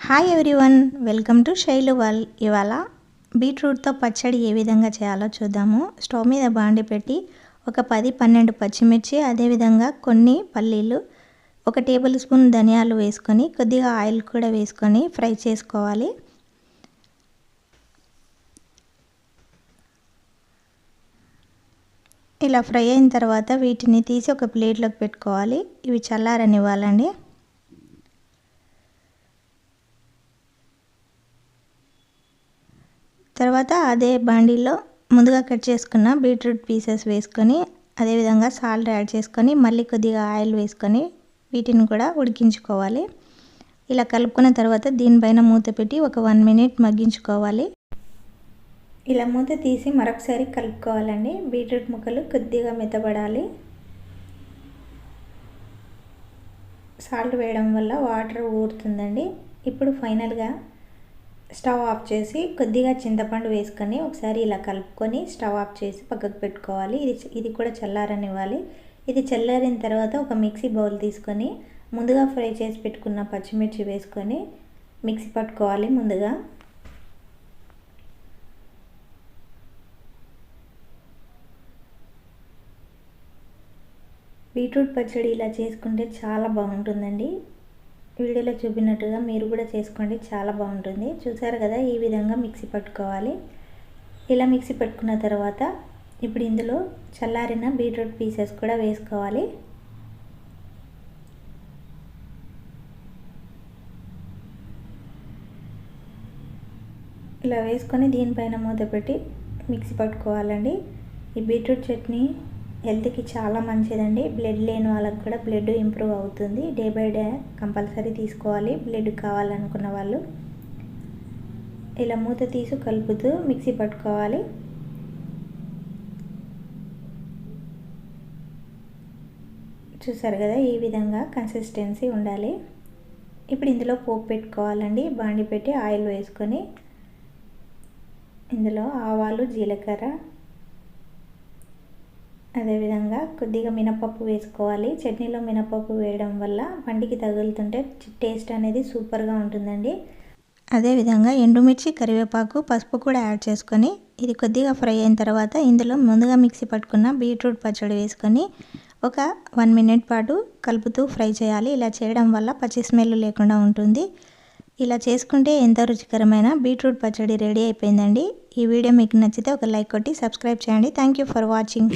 Hi everyone, welcome to Shailu world. ఇవాళ బీట్రూట్తో పచ్చడి ఏ విధంగా చేయాలో చూద్దాము. స్టవ్ మీద బాండి పెట్టి ఒక 10-12 పచ్చిమిర్చి, అదేవిధంగా కొన్ని పల్లీలు, 1 టేబుల్ స్పూన్ ధనియాలు వేసుకొని కొద్దిగా ఆయిల్ కూడా వేసుకొని ఫ్రై చేసుకోవాలి. ఇలా ఫ్రై అయిన తర్వాత వీటిని తీసి ఒక ప్లేట్లోకి పెట్టుకోవాలి. ఇవి చల్లారనివ్వాలండి. తర్వాత అదే బాండీలో ముందుగా కట్ చేసుకున్న బీట్రూట్ పీసెస్ వేసుకొని, అదేవిధంగా సాల్ట్ యాడ్ చేసుకొని, మళ్ళీ కొద్దిగా ఆయిల్ వేసుకొని వీటిని కూడా ఉడికించుకోవాలి. ఇలా కలుపుకున్న తర్వాత దీనిపైన మూత పెట్టి ఒక 1 మినిట్ మగ్గించుకోవాలి. ఇలా మూత తీసి మరొకసారి కలుపుకోవాలండి. బీట్రూట్ ముక్కలు కొద్దిగా మెత్తబడాలి. సాల్ట్ వేయడం వల్ల వాటర్ ఊరుతుందండి. ఇప్పుడు ఫైనల్గా స్టవ్ ఆఫ్ చేసి కొద్దిగా చింతపండు వేసుకొని ఒకసారి ఇలా కలుపుకొని స్టవ్ ఆఫ్ చేసి పక్కకు పెట్టుకోవాలి. ఇది కూడా చల్లారనివ్వాలి. ఇది చల్లారిన తర్వాత ఒక మిక్సీ బౌల్ తీసుకొని ముందుగా ఫ్రై చేసి పెట్టుకున్న పచ్చిమిర్చి వేసుకొని మిక్సీ పట్టుకోవాలి. ముందుగా బీట్రూట్ పచ్చడి ఇలా చేసుకుంటే చాలా బాగుంటుందండి. వీడియోలో చూపినట్టుగా మీరు కూడా చేసుకోండి, చాలా బాగుంటుంది. చూసారు కదా, ఈ విధంగా మిక్సీ పట్టుకోవాలి. ఇలా మిక్సీ పట్టుకున్న తర్వాత ఇప్పుడు ఇందులో చల్లారిన బీట్రూట్ పీసెస్ కూడా వేసుకోవాలి. ఇలా వేసుకొని దీనిపైన మూత పెట్టి మిక్సీ పట్టుకోవాలండి. ఈ బీట్రూట్ చట్నీ హెల్త్కి చాలా మంచిదండి. బ్లడ్ లేని వాళ్ళకి కూడా బ్లడ్ ఇంప్రూవ్ అవుతుంది. డే బై డే కంపల్సరీ తీసుకోవాలి బ్లడ్ కావాలనుకున్న వాళ్ళు. ఇలా మూత తీసి కలుపుతూ మిక్సీ పట్టుకోవాలి. చూసారు కదా, ఈ విధంగా కన్సిస్టెన్సీ ఉండాలి. ఇప్పుడు ఇందులో పోపు పెట్టుకోవాలండి. బాండి పెట్టి ఆయిల్ వేసుకొని ఇందులో ఆవాలు, జీలకర్ర, అదేవిధంగా కొద్దిగా మినపప్పు వేసుకోవాలి. చట్నీలో మినపప్పు వేయడం వల్ల పంటికి తగులుతుంటే టేస్ట్ అనేది సూపర్గా ఉంటుందండి. అదేవిధంగా ఎండుమిర్చి, కరివేపాకు, పసుపు కూడా యాడ్ చేసుకొని ఇది కొద్దిగా ఫ్రై అయిన తర్వాత ఇందులో ముందుగా మిక్సీ పట్టుకున్న బీట్రూట్ పచ్చడి వేసుకొని ఒక 1 మినిట్ పాటు కలుపుతూ ఫ్రై చేయాలి. ఇలా చేయడం వల్ల పచ్చి స్మెల్ లేకుండా ఉంటుంది. ఇలా చేసుకుంటే ఎంతో రుచికరమైన బీట్రూట్ పచ్చడి రెడీ అయిపోయిందండి. ఈ వీడియో మీకు నచ్చితే ఒక లైక్ కొట్టి సబ్స్క్రైబ్ చేయండి. Thank you for watching.